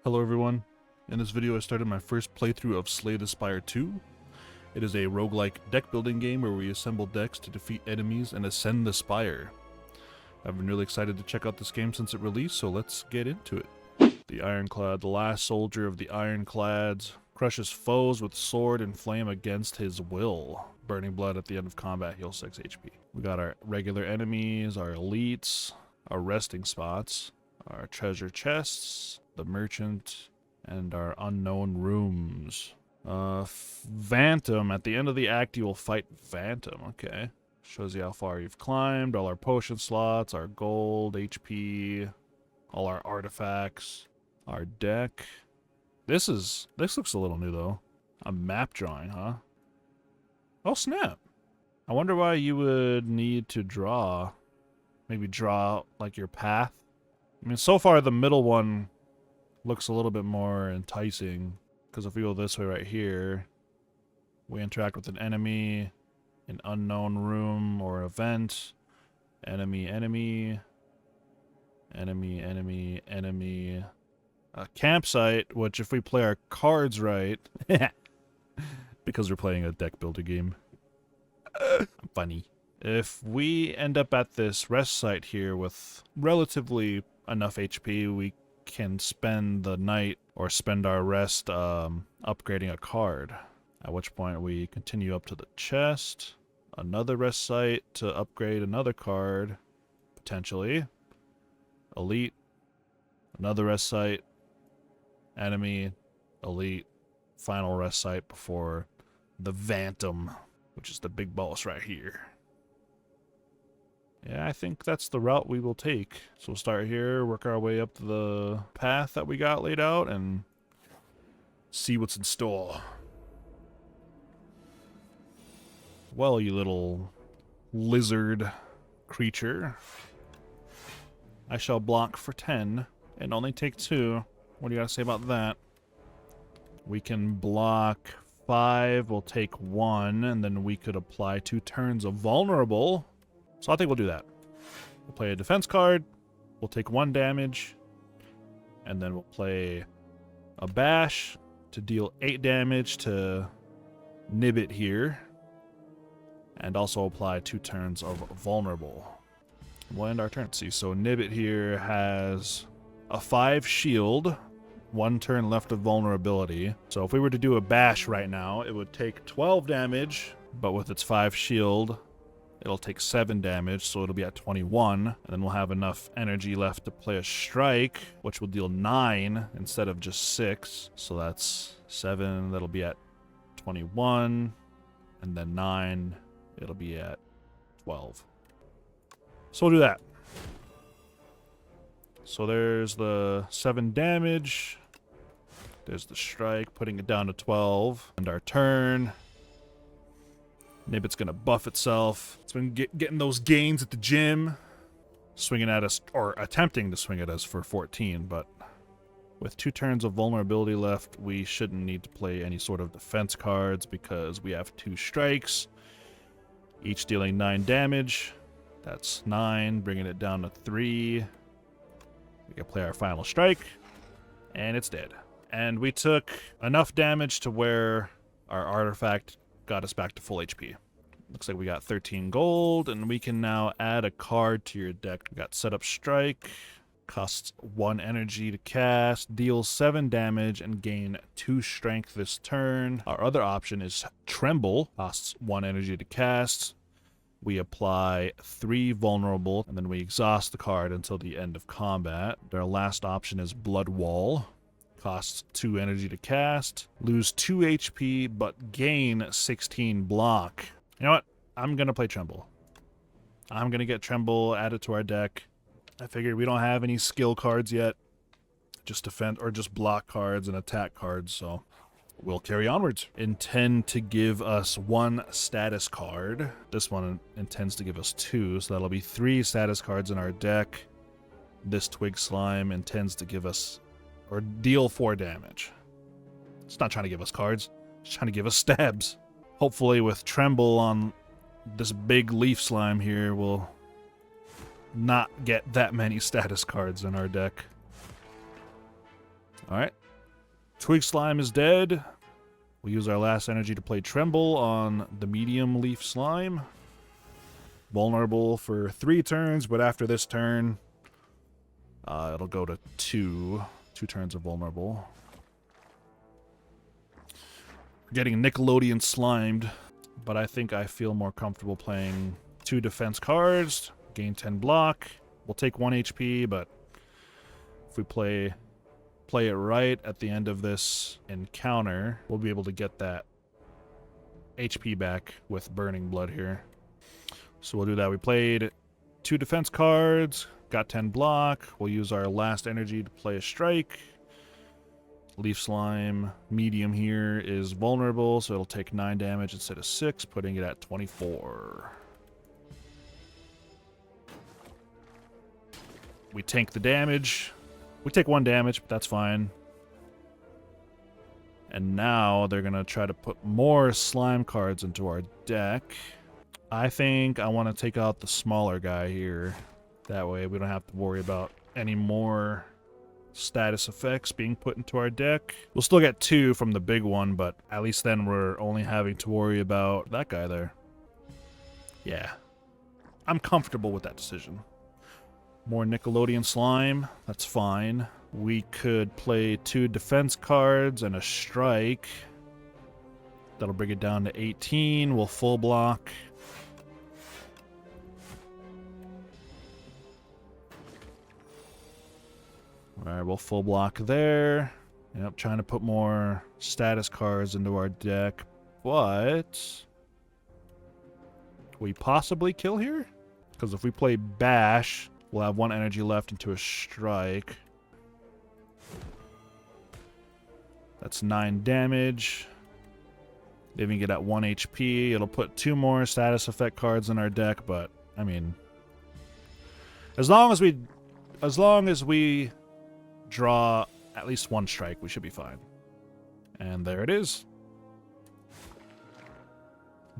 Hello everyone. In this video I started my first playthrough of Slay the Spire 2. It is a roguelike deck building game where we assemble decks to defeat enemies and ascend the spire. I've been really excited to check out this game since it released, so let's get into it. The Ironclad, the last soldier of the Ironclads, crushes foes with sword and flame against his will. Burning blood at the end of combat heals 6 HP. We got our regular enemies, our elites, our resting spots, our treasure chests, the merchant, and our unknown rooms. Phantom. At the end of the act, you will fight Phantom. Okay. Shows you how far you've climbed, all our potion slots, our gold, HP, all our artifacts, our deck. This looks a little new, though. A map drawing, huh? Oh, snap. I wonder why you would need to draw. Maybe draw, like, your path. I mean, so far, the middle one looks a little bit more enticing, because if we go this way right here, we interact with an enemy, an unknown room or event, enemy, a campsite, which if we play our cards right, because we're playing a deck builder game, I'm funny. If we end up at this rest site here with relatively enough HP, we can spend the night or spend our rest upgrading a card. At which point we continue up to the chest, another rest site to upgrade another card, potentially. Elite, another rest site, enemy, elite, final rest site before the Phantom, which is the big boss right here. Yeah, I think that's the route we will take. So we'll start here, work our way up the path that we got laid out, and see what's in store. Well, you little lizard creature. I shall block for 10 and only take 2. What do you gotta say about that? We can block 5, we'll take 1, and then we could apply 2 turns of vulnerable. So I think we'll do that. We'll play a defense card, we'll take 1 damage, and then we'll play a bash to deal 8 damage to Nibbit here, and also apply 2 turns of vulnerable. We'll end our turn. See, so Nibbit here has a 5 shield, 1 turn left of vulnerability. So if we were to do a bash right now, it would take 12 damage, but with its 5 shield, it'll take 7 damage, so it'll be at 21. And then we'll have enough energy left to play a strike, which will deal 9 instead of just 6. So that's 7, that'll be at 21. And then 9, it'll be at 12. So we'll do that. So there's the 7 damage. There's the strike, putting it down to 12. And our turn. Nibbit's gonna buff itself. It's been getting those gains at the gym. Swinging at us, or attempting to swing at us for 14, but with 2 turns of vulnerability left, we shouldn't need to play any sort of defense cards because we have 2 strikes, each dealing 9 damage. That's 9, bringing it down to 3. We can play our final strike, and it's dead. And we took enough damage to where our artifact got us back to full HP. Looks like we got 13 gold, and we can now add a card to your deck. We got Set Up Strike, costs 1 energy to cast, deals 7 damage, and gain 2 strength this turn. Our other option is Tremble, costs 1 energy to cast. We apply 3 vulnerable, and then we exhaust the card until the end of combat. Our last option is Blood Wall. Costs 2 energy to cast, lose 2 HP, but gain 16 block. You know what? I'm going to play Tremble. I'm going to get Tremble added to our deck. I figured we don't have any skill cards yet. Just defend, or just block cards and attack cards, so we'll carry onwards. Intend to give us 1 status card. This one intends to give us 2, so that'll be 3 status cards in our deck. This Twig Slime intends to give us or deal 4 damage. It's not trying to give us cards. It's trying to give us stabs. Hopefully with Tremble on this big leaf slime here, we'll not get that many status cards in our deck. Alright. Twig Slime is dead. We'll use our last energy to play Tremble on the medium leaf slime. Vulnerable for 3 turns, but after this turn, it'll go to 2. 2 turns of vulnerable. We're getting Nickelodeon slimed, but I think I feel more comfortable playing 2 defense cards, gain 10 block. We'll take 1 HP, but if we play it right at the end of this encounter, we'll be able to get that HP back with Burning Blood here. So we'll do that. We played 2 defense cards, got 10 block. We'll use our last energy to play a strike. Leaf Slime medium here is vulnerable, so it'll take 9 damage instead of 6, putting it at 24. We tank the damage. We take 1 damage, but that's fine. And now they're going to try to put more slime cards into our deck. I think I want to take out the smaller guy here. That way we don't have to worry about any more status effects being put into our deck. We'll still get 2 from the big one, but at least then we're only having to worry about that guy there. Yeah. I'm comfortable with that decision. More Nickelodeon slime. That's fine. We could play 2 defense cards and a strike. That'll bring it down to 18. We'll full block. Alright, we'll full block there. Yep, trying to put more status cards into our deck. But we possibly kill here? Because if we play Bash, we'll have 1 energy left into a strike. That's 9 damage. Leaving it at 1 HP. It'll put 2 more status effect cards in our deck, but I mean, as long as we draw at least 1 strike, we should be fine. And there it is.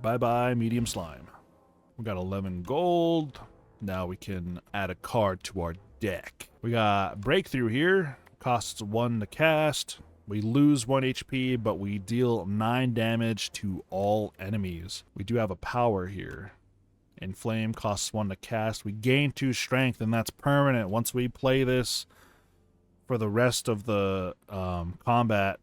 Bye-bye, medium slime. We got 11 gold. Now we can add a card to our deck. We got Breakthrough here. Costs 1 to cast. We lose 1 HP, but we deal 9 damage to all enemies. We do have a power here. Inflame costs 1 to cast. We gain 2 strength, and that's permanent. Once we play this for the rest of the combat,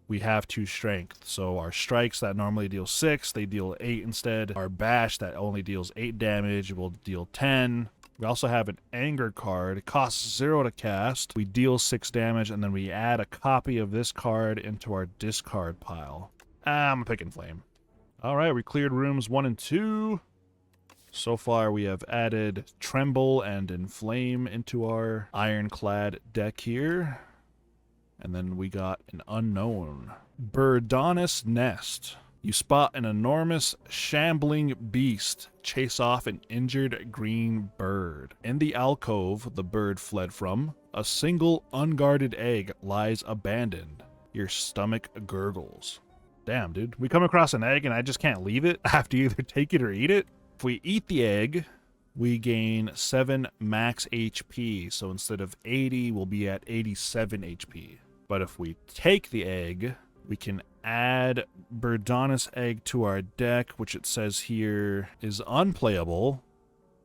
we have 2 strength. So our strikes that normally deal 6, they deal 8 instead. Our bash that only deals 8 damage will deal 10. We also have an anger card. It costs 0 to cast. We deal 6 damage, and then we add a copy of this card into our discard pile. I'm picking Flame. All right, we cleared rooms 1 and 2. So far, we have added Tremble and Inflame into our Ironclad deck here. And then we got an unknown. Birdonus Nest. You spot an enormous, shambling beast chase off an injured green bird. In the alcove the bird fled from, a single unguarded egg lies abandoned. Your stomach gurgles. Damn, dude. We come across an egg and I just can't leave it. I have to either take it or eat it. If we eat the egg, we gain 7 max HP. So instead of 80, we'll be at 87 HP. But if we take the egg, we can add Birdonus Egg to our deck, which it says here is unplayable,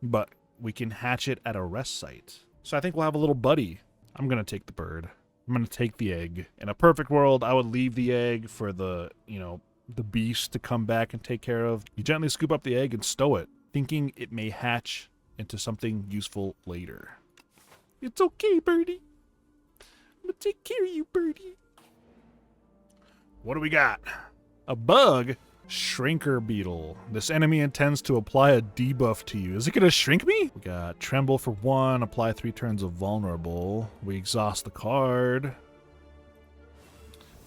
but we can hatch it at a rest site. So I think we'll have a little buddy. I'm going to take the bird. I'm going to take the egg. In a perfect world, I would leave the egg for the, the beast to come back and take care of. You gently scoop up the egg and stow it, thinking it may hatch into something useful later. It's okay, birdie. I'm going to take care of you, birdie. What do we got? A bug? Shrinker Beetle. This enemy intends to apply a debuff to you. Is it going to shrink me? We got Tremble for 1, apply 3 turns of vulnerable. We exhaust the card.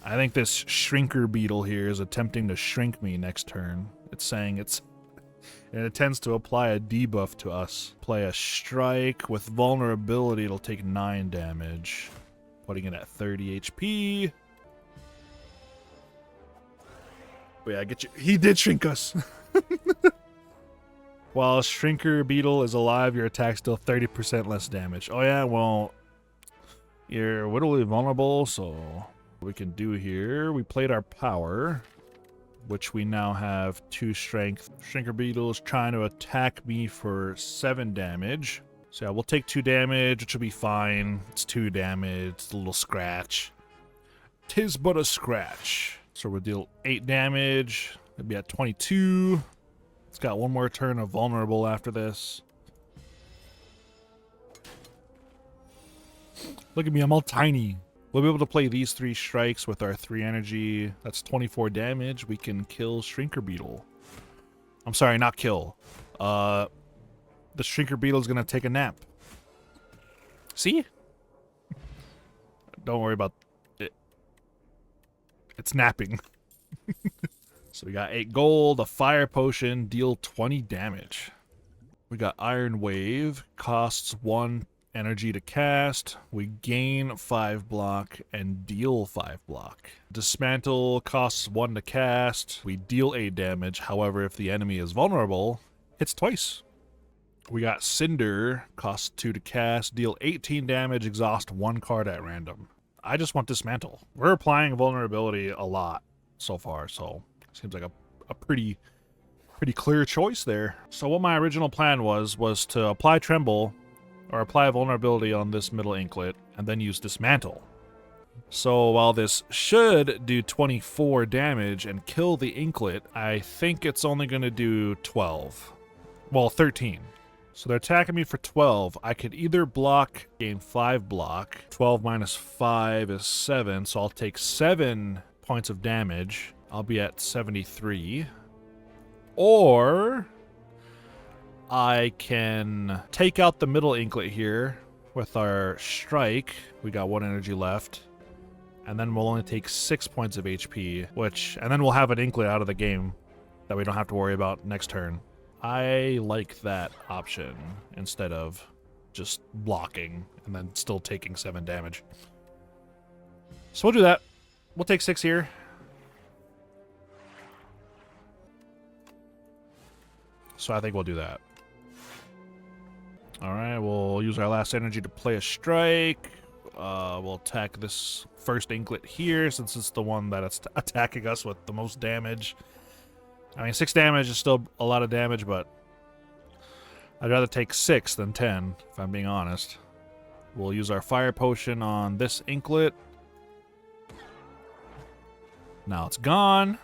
I think this Shrinker Beetle here is attempting to shrink me next turn. It's saying it intends to apply a debuff to us. Play a strike. With vulnerability, it'll take 9 damage. Putting it at 30 HP. But yeah, I get you. He did shrink us. While Shrinker Beetle is alive, your attacks deal 30% less damage. Oh yeah, well, You're wittily vulnerable, so what we can do here, we played our power, which we now have 2 strength. Shrinker Beetle's trying to attack me for 7 damage. So yeah, we'll take 2 damage, which will be fine. It's 2 damage, it's a little scratch. 'Tis but a scratch. So we'll deal 8 damage. It'll be at 22. It's got 1 more turn of vulnerable after this. Look at me, I'm all tiny. We'll be able to play these 3 strikes with our 3 energy. That's 24 damage. We can kill Shrinker Beetle. I'm sorry, not kill. The Shrinker Beetle is gonna take a nap. See? Don't worry about it. It's napping. So we got 8 gold, a fire potion, deal 20 damage. We got Iron Wave, costs 1 energy to cast. We gain 5 block and deal 5 block. Dismantle costs 1 to cast. We deal 8 damage. However, if the enemy is vulnerable, hits twice. We got Cinder, costs 2 to cast, deal 18 damage, exhaust 1 card at random. I just want Dismantle. We're applying vulnerability a lot so far, so seems like a pretty clear choice there. So what my original plan was to apply Tremble or apply vulnerability on this middle Inklet and then use Dismantle. So while this should do 24 damage and kill the Inklet, I think it's only going to do 12. Well, 13. So they're attacking me for 12. I could either block, gain 5 block. 12 minus 5 is 7, so I'll take 7 points of damage. I'll be at 73. Or I can take out the middle Inklet here with our strike. We got 1 energy left. And then we'll only take 6 points of HP, and then we'll have an Inklet out of the game that we don't have to worry about next turn. I like that option instead of just blocking and then still taking 7 damage. So we'll do that. We'll take 6 here. So I think we'll do that. Alright, we'll use our last energy to play a strike. We'll attack this first Inklet here, since it's the one that's attacking us with the most damage. I mean, 6 damage is still a lot of damage, but I'd rather take 6 than 10, if I'm being honest. We'll use our fire potion on this Inklet. Now it's gone.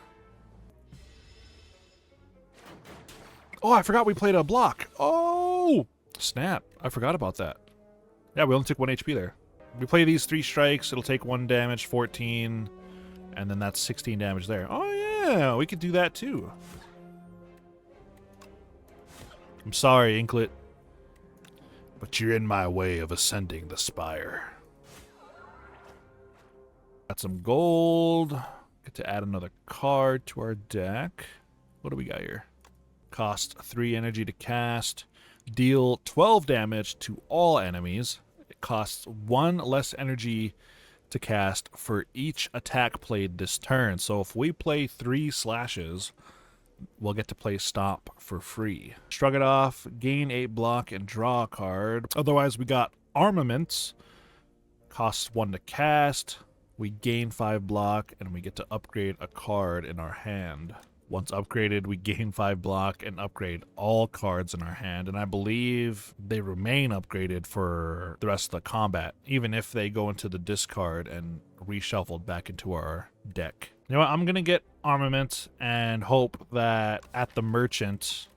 Oh, I forgot we played a block. Oh, snap. I forgot about that. Yeah, we only took 1 HP there. We play these 3 strikes. It'll take 1 damage, 14. And then that's 16 damage there. Oh, yeah. We could do that, too. I'm sorry, Inklet. But you're in my way of ascending the spire. Got some gold. Get to add another card to our deck. What do we got here? Cost 3 energy to cast. Deal 12 damage to all enemies. It costs 1 less energy to cast for each attack played this turn. So if we play 3 slashes, we'll get to play Stomp for free. Shrug it off, gain 8 block, and draw a card. Otherwise, we got Armaments. Costs 1 to cast. We gain 5 block, and we get to upgrade a card in our hand. Once upgraded, we gain 5 block and upgrade all cards in our hand, and I believe they remain upgraded for the rest of the combat, even if they go into the discard and reshuffled back into our deck. You know what, I'm gonna get Armaments and hope that at the merchant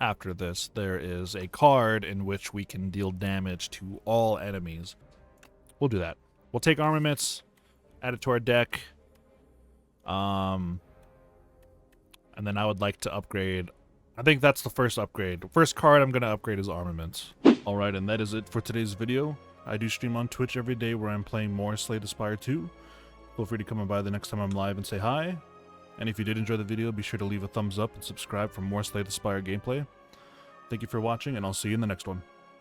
after this, there is a card in which we can deal damage to all enemies. We'll do that. We'll take Armaments, add it to our deck. And then I would like to upgrade. I think that's the first upgrade. The first card I'm going to upgrade is Armaments. Alright, and that is it for today's video. I do stream on Twitch every day where I'm playing more Slay the Spire 2. Feel free to come by the next time I'm live and say hi. And if you did enjoy the video, be sure to leave a thumbs up and subscribe for more Slay the Spire gameplay. Thank you for watching, and I'll see you in the next one.